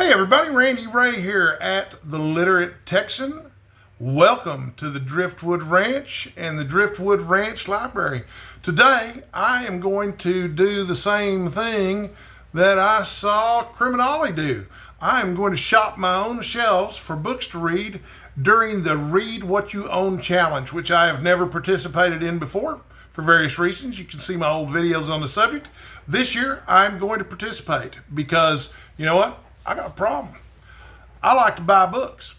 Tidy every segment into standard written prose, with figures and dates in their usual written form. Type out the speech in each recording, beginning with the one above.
Hey everybody, Randy Ray here at the Literate Texan. Welcome to the Driftwood Ranch and the Driftwood Ranch Library. Today I am going to do the same thing that I saw Criminale do. I am going to shop my own shelves for books to read during the Read What You Own Challenge, which I have never participated in before for various reasons. You can see my old videos on the subject. This year I'm going to participate because, you know what? I got a problem. I like to buy books,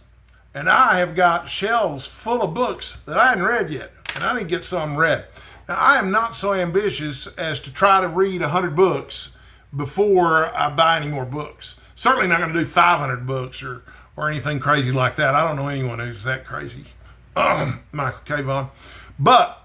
and I have got shelves full of books that I hadn't read yet, and I didn't get some read. Now, I am not so ambitious as to try to read 100 books before I buy any more books. Certainly not going to do 500 books or anything crazy like that. I don't know anyone who's that crazy. Michael K. Vaughan. But,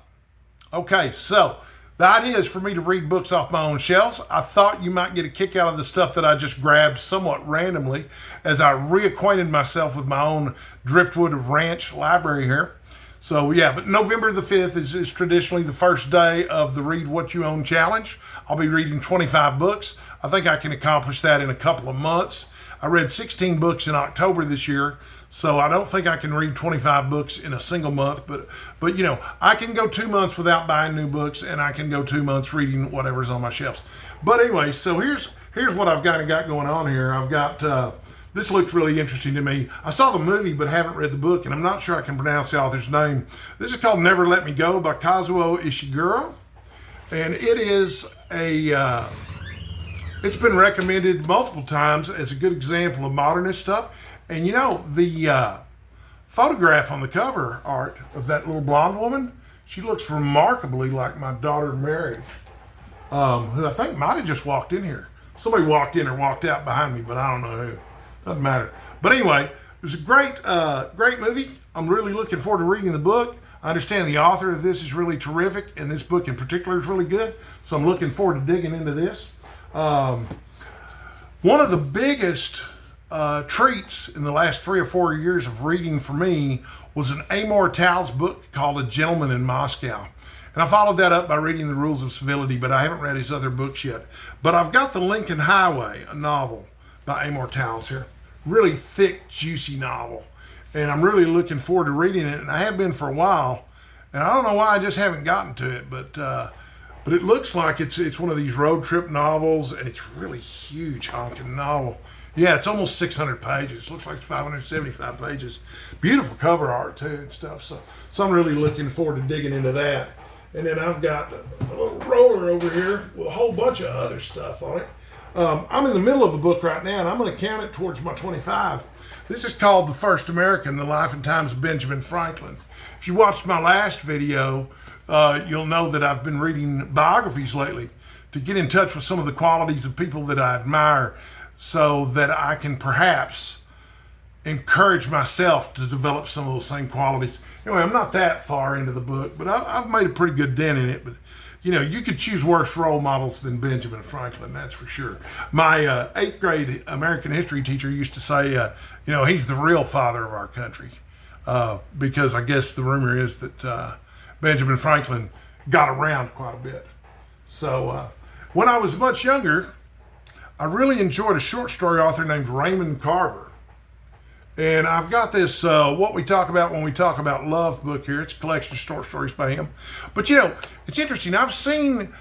okay, so the idea is for me to read books off my own shelves. I thought you might get a kick out of the stuff that I just grabbed somewhat randomly as I reacquainted myself with my own Driftwood Ranch library here. So yeah, but November the 5th is traditionally the first day of the Read What You Own Challenge. I'll be reading 25 books. I think I can accomplish that in a couple of months. I read 16 books in October this year, so I don't think I can read 25 books in a single month, but you know, I can go 2 months without buying new books, and I can go 2 months reading whatever's on my shelves. But anyway, so here's what I've kind of got going on here. I've got, this looks really interesting to me. I saw the movie but haven't read the book, and I'm not sure I can pronounce the author's name. This is called Never Let Me Go by Kazuo Ishiguro, and it is a... it's been recommended multiple times as a good example of modernist stuff. And you know, the photograph on the cover art of that little blonde woman, she looks remarkably like my daughter Mary, who I think might have just walked in here. Somebody walked in or walked out behind me, but I don't know who. Doesn't matter. But anyway, it was a great movie. I'm really looking forward to reading the book. I understand the author of this is really terrific, and this book in particular is really good. So I'm looking forward to digging into this. One of the biggest treats in the last 3 or 4 years of reading for me was an Amor Towles book called A Gentleman in Moscow. And I followed that up by reading The Rules of Civility, but I haven't read his other books yet. But I've got The Lincoln Highway, a novel by Amor Towles here. Really thick, juicy novel. And I'm really looking forward to reading it, and I have been for a while. And I don't know why I just haven't gotten to it, but it looks like it's one of these road trip novels, and it's really huge honking novel. Yeah, it's almost 600 pages. Looks like it's 575 pages. Beautiful cover art too and stuff. So I'm really looking forward to digging into that. And then I've got a little roller over here with a whole bunch of other stuff on it. I'm in the middle of a book right now, and I'm going to count it towards my 25. This is called The First American, The Life and Times of Benjamin Franklin. If you watched my last video, you'll know that I've been reading biographies lately to get in touch with some of the qualities of people that I admire so that I can perhaps encourage myself to develop some of those same qualities. Anyway, I'm not that far into the book, but I've made a pretty good dent in it. But, you know, you could choose worse role models than Benjamin Franklin, that's for sure. My 8th grade American history teacher used to say, you know, he's the real father of our country, because I guess the rumor is that Benjamin Franklin got around quite a bit. So when I was much younger, I really enjoyed a short story author named Raymond Carver. And I've got this What We Talk About When We Talk About Love book here. It's a collection of short stories by him. But, you know, it's interesting. I've seen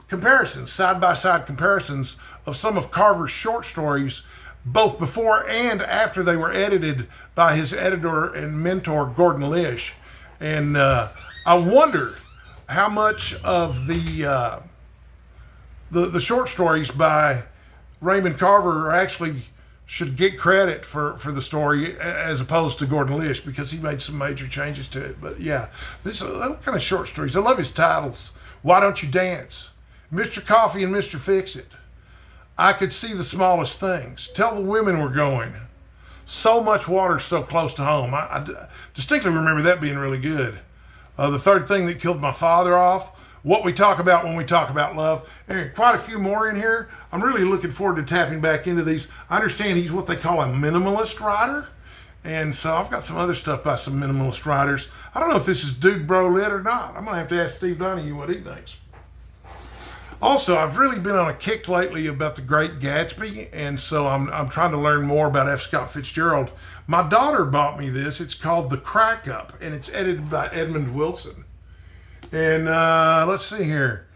comparisons, side-by-side comparisons of some of Carver's short stories both before and after they were edited by his editor and mentor, Gordon Lish. And I wonder how much of the short stories by Raymond Carver actually should get credit for the story as opposed to Gordon Lish, because he made some major changes to it. But yeah, this kind of short stories. I love his titles. Why Don't You Dance? Mr. Coffee and Mr. Fix-It. I Could See the Smallest Things. Tell the Women We're Going. So Much Water So Close to Home. I distinctly remember that being really good. The Third Thing That Killed My Father Off. What We Talk About When We Talk About Love. And quite a few more in here. I'm really looking forward to tapping back into these. I understand he's what they call a minimalist writer. And so I've got some other stuff by some minimalist writers. I don't know if this is Dude Bro Lit or not. I'm going to have to ask Steve Donahue what he thinks. Also, I've really been on a kick lately about The Great Gatsby, and so I'm trying to learn more about F. Scott Fitzgerald. My daughter bought me this. It's called The Crack Up, and it's edited by Edmund Wilson. And let's see here.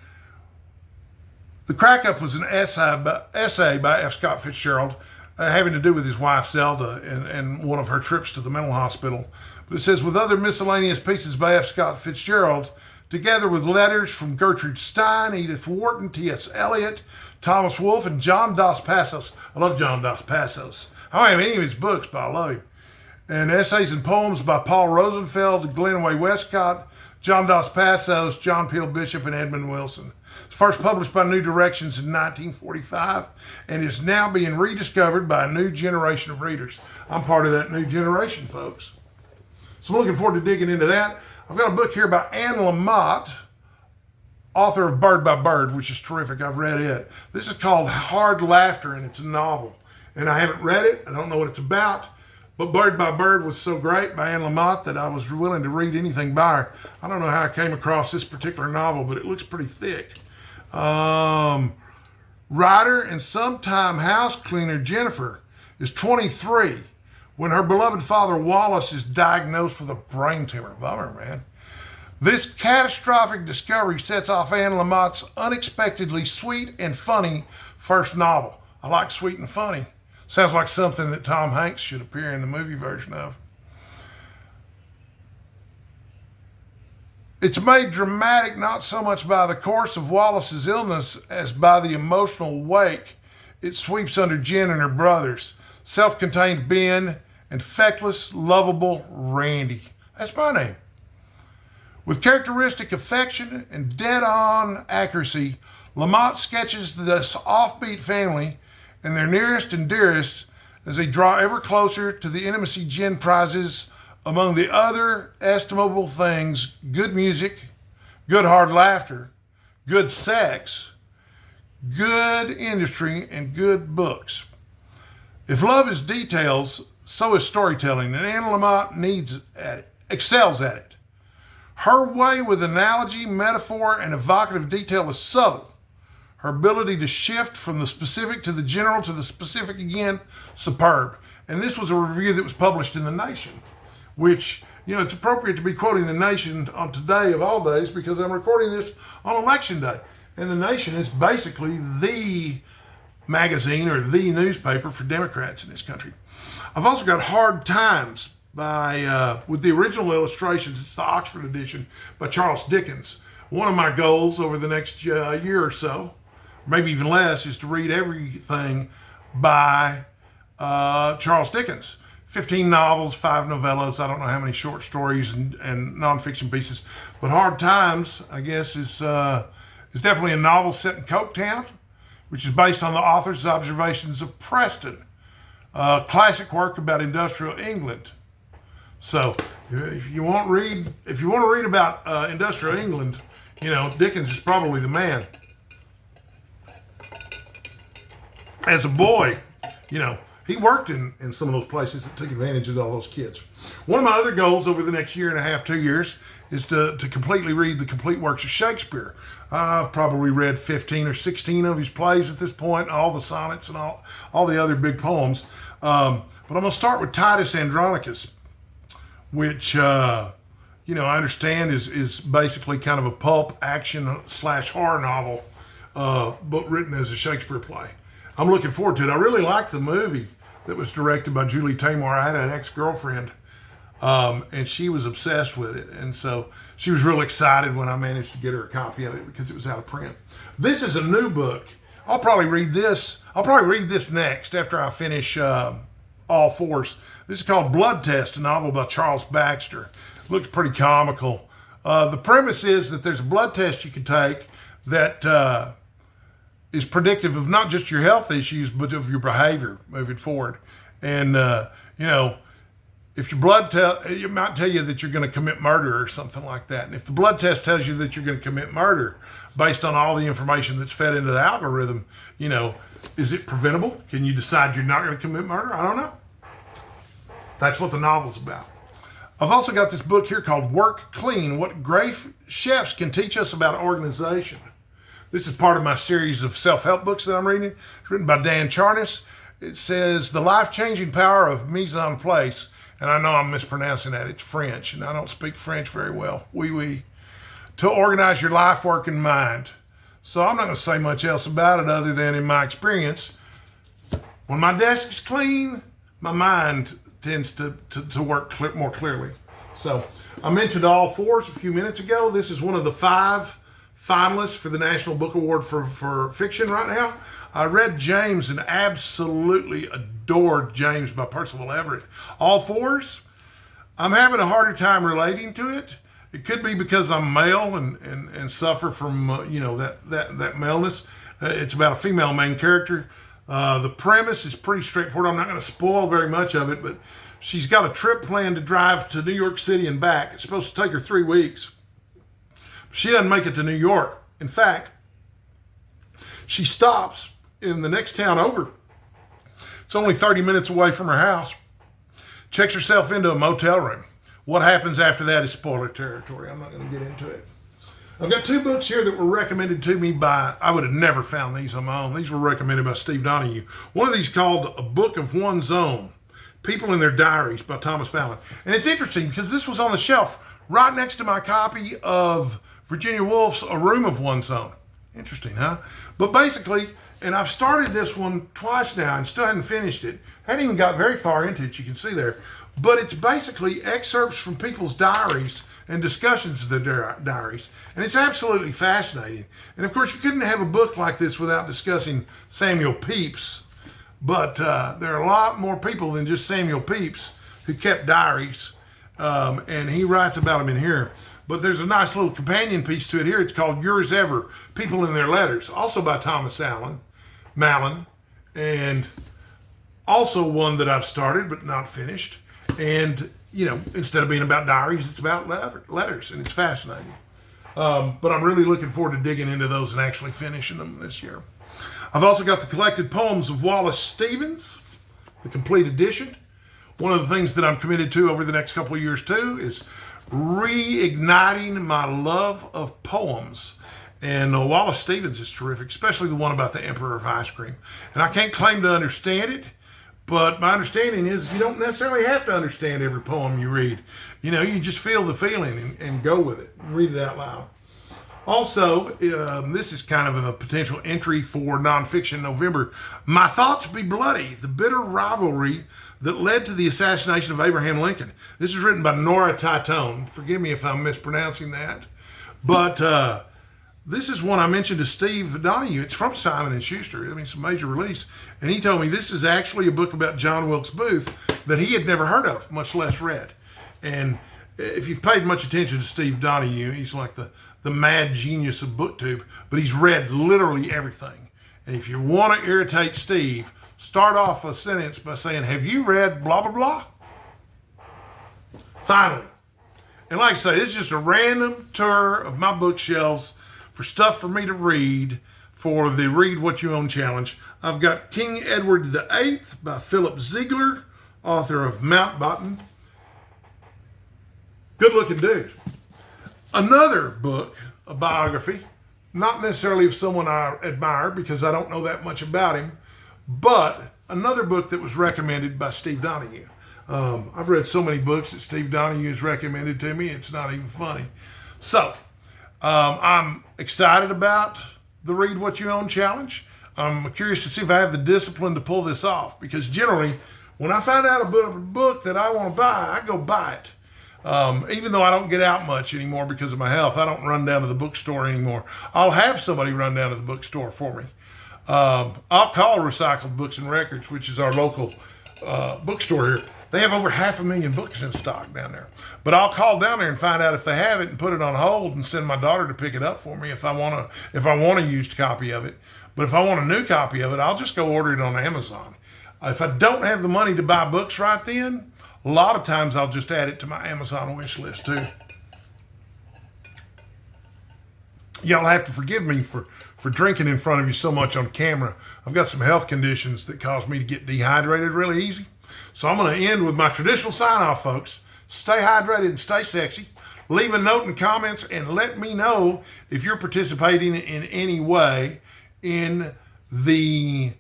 The Crack Up was an essay by F. Scott Fitzgerald having to do with his wife Zelda and one of her trips to the mental hospital. But it says, with other miscellaneous pieces by F. Scott Fitzgerald, together with letters from Gertrude Stein, Edith Wharton, T.S. Eliot, Thomas Wolfe, and John Dos Passos. I love John Dos Passos. I don't have any of his books, but I love him. And essays and poems by Paul Rosenfeld, Glenway Westcott, John Dos Passos, John Peel Bishop, and Edmund Wilson. It's first published by New Directions in 1945 and is now being rediscovered by a new generation of readers. I'm part of that new generation, folks. So I'm looking forward to digging into that. I've got a book here by Anne Lamott, author of Bird by Bird, which is terrific. I've read it. This is called Hard Laughter, and it's a novel. And I haven't read it. I don't know what it's about. But Bird by Bird was so great by Anne Lamott that I was willing to read anything by her. I don't know how I came across this particular novel, but it looks pretty thick. Writer and sometime house cleaner Jennifer is 23 when her beloved father Wallace is diagnosed with a brain tumor. Bummer, man. This catastrophic discovery sets off Anne Lamott's unexpectedly sweet and funny first novel. I like sweet and funny. Sounds like something that Tom Hanks should appear in the movie version of. It's made dramatic not so much by the course of Wallace's illness as by the emotional wake it sweeps under Jen and her brothers, self-contained Ben, and feckless, lovable Randy. That's my name. With characteristic affection and dead-on accuracy, Lamott sketches this offbeat family and their nearest and dearest as they draw ever closer to the intimacy Jen prizes among the other estimable things: good music, good hard laughter, good sex, good industry, and good books. If love is details, so is storytelling, and Anne Lamott excels at it. Her way with analogy, metaphor, and evocative detail is subtle. Her ability to shift from the specific to the general to the specific again, superb. And this was a review that was published in The Nation, which, it's appropriate to be quoting The Nation on today of all days because I'm recording this on Election Day. And The Nation is basically the magazine or the newspaper for Democrats in this country. I've also got Hard Times with the original illustrations. It's the Oxford edition by Charles Dickens. One of my goals over the next year or so, maybe even less, is to read everything by Charles Dickens. 15 novels, 5 novellas, I don't know how many short stories and nonfiction pieces. But Hard Times, I guess, is definitely a novel set in Coketown, which is based on the author's observations of Preston, a classic work about industrial England. So if you want to read about industrial England, Dickens is probably the man. As a boy, he worked in some of those places that took advantage of all those kids. One of my other goals over the next year and a half, 2 years, is to completely read the complete works of Shakespeare. I've probably read 15 or 16 of his plays at this point, all the sonnets and all the other big poems. But I'm going to start with Titus Andronicus, which, I understand is basically kind of a pulp action / horror novel, but written as a Shakespeare play. I'm looking forward to it. I really liked the movie that was directed by Julie Taymor. I had an ex-girlfriend, and she was obsessed with it. And so she was real excited when I managed to get her a copy of it because it was out of print. This is a new book. I'll probably read this next after I finish All Fours. This is called Blood Test, a novel by Charles Baxter. It looks pretty comical. The premise is that there's a blood test you can take that is predictive of not just your health issues, but of your behavior moving forward. And, if your blood it might tell you that you're going to commit murder or something like that. And if the blood test tells you that you're going to commit murder based on all the information that's fed into the algorithm, is it preventable? Can you decide you're not going to commit murder? I don't know. That's what the novel's about. I've also got this book here called Work Clean, What Great Chefs Can Teach Us About Organization. This is part of my series of self-help books that I'm reading. It's written by Charnas. It says, The Life-Changing Power of Mise en Place. And I know I'm mispronouncing that. It's French, and I don't speak French very well. Oui. To organize your life, work, and mind. So I'm not going to say much else about it other than in my experience, when my desk is clean, my mind tends to work more clearly. So I mentioned All Fours a few minutes ago. This is one of the 5 finalists for the National Book Award for fiction right now. I read James and absolutely adored James by Percival Everett. All Fours, I'm having a harder time relating to it. It could be because I'm male and suffer from that maleness. It's about a female main character. The premise is pretty straightforward. I'm not going to spoil very much of it, but she's got a trip planned to drive to New York City and back. It's supposed to take her 3 weeks. She doesn't make it to New York. In fact, she stops in the next town over. It's only 30 minutes away from her house. Checks herself into a motel room. What happens after that is spoiler territory. I'm not going to get into it. I've got 2 books here that were recommended to me by, I would have never found these on my own. These were recommended by Steve Donahue. One of these called A Book of One's Own, People in Their Diaries by Thomas Mallon. And it's interesting because this was on the shelf right next to my copy of Virginia Woolf's A Room of One's Own. Interesting, huh? But basically, and I've started this one twice now and still haven't finished it. I hadn't even got very far into it, you can see there. But it's basically excerpts from people's diaries and discussions of their diaries. And it's absolutely fascinating. And of course, you couldn't have a book like this without discussing Samuel Pepys. But there are a lot more people than just Samuel Pepys who kept diaries. And he writes about them in here. But there's a nice little companion piece to it here. It's called Yours Ever, People in Their Letters, also by Thomas Mallon, and also one that I've started but not finished. And, instead of being about diaries, it's about letters, and it's fascinating. But I'm really looking forward to digging into those and actually finishing them this year. I've also got the collected poems of Wallace Stevens, the complete edition. One of the things that I'm committed to over the next couple of years, too, is reigniting my love of poems. And Wallace Stevens is terrific, especially the one about the Emperor of Ice Cream. And I can't claim to understand it, but my understanding is you don't necessarily have to understand every poem you read. You just feel the feeling and go with it and read it out loud. Also, this is kind of a potential entry for nonfiction November. My Thoughts Be Bloody, the bitter rivalry that led to the assassination of Abraham Lincoln. This is written by Nora Titone. Forgive me if I'm mispronouncing that. But this is one I mentioned to Steve Donahue. It's from Simon & Schuster. It's a major release. And he told me this is actually a book about John Wilkes Booth that he had never heard of, much less read. And if you've paid much attention to Steve Donahue, he's like the mad genius of BookTube, but he's read literally everything. And if you want to irritate Steve, start off a sentence by saying, have you read blah, blah, blah? Finally. And like I say, this is just a random tour of my bookshelves for stuff for me to read for the Read What You Own Challenge. I've got King Edward VIII by Phillip Ziegler, author of Mountbatten. Good looking dude. Another book, a biography, not necessarily of someone I admire because I don't know that much about him, but another book that was recommended by Steve Donahue. I've read so many books that Steve Donahue has recommended to me, it's not even funny. So, I'm excited about the Read What You Own Challenge. I'm curious to see if I have the discipline to pull this off, because generally, when I find out about a book that I want to buy, I go buy it. Even though I don't get out much anymore because of my health, I don't run down to the bookstore anymore. I'll have somebody run down to the bookstore for me. I'll call Recycled Books and Records, which is our local bookstore here. They have over 500,000 books in stock down there. But I'll call down there and find out if they have it and put it on hold and send my daughter to pick it up for me if I want a used copy of it. But if I want a new copy of it, I'll just go order it on Amazon. If I don't have the money to buy books right then, a lot of times I'll just add it to my Amazon wish list too. Y'all have to forgive me for drinking in front of you so much on camera. I've got some health conditions that cause me to get dehydrated really easy. So I'm going to end with my traditional sign-off, folks. Stay hydrated and stay sexy. Leave a note in the comments and let me know if you're participating in any way in the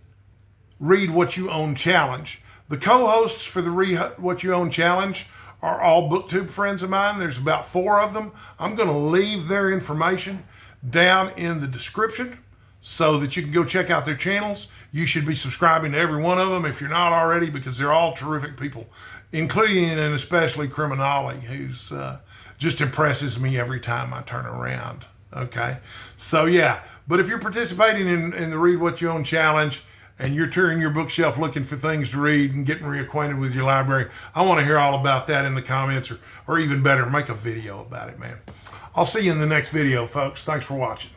Read What You Own Challenge. The co-hosts for the Read What You Own Challenge are all BookTube friends of mine. There's about 4 of them. I'm going to leave their information down in the description so that you can go check out their channels. You should be subscribing to every one of them if you're not already, because they're all terrific people, including and especially Criminale, who's just impresses me every time I turn around. Okay, so yeah, but if you're participating in the Read What You Own Challenge and you're touring your bookshelf looking for things to read and getting reacquainted with your library, I want to hear all about that in the comments, or even better, make a video about it, man. I'll see you in the next video, folks. Thanks for watching.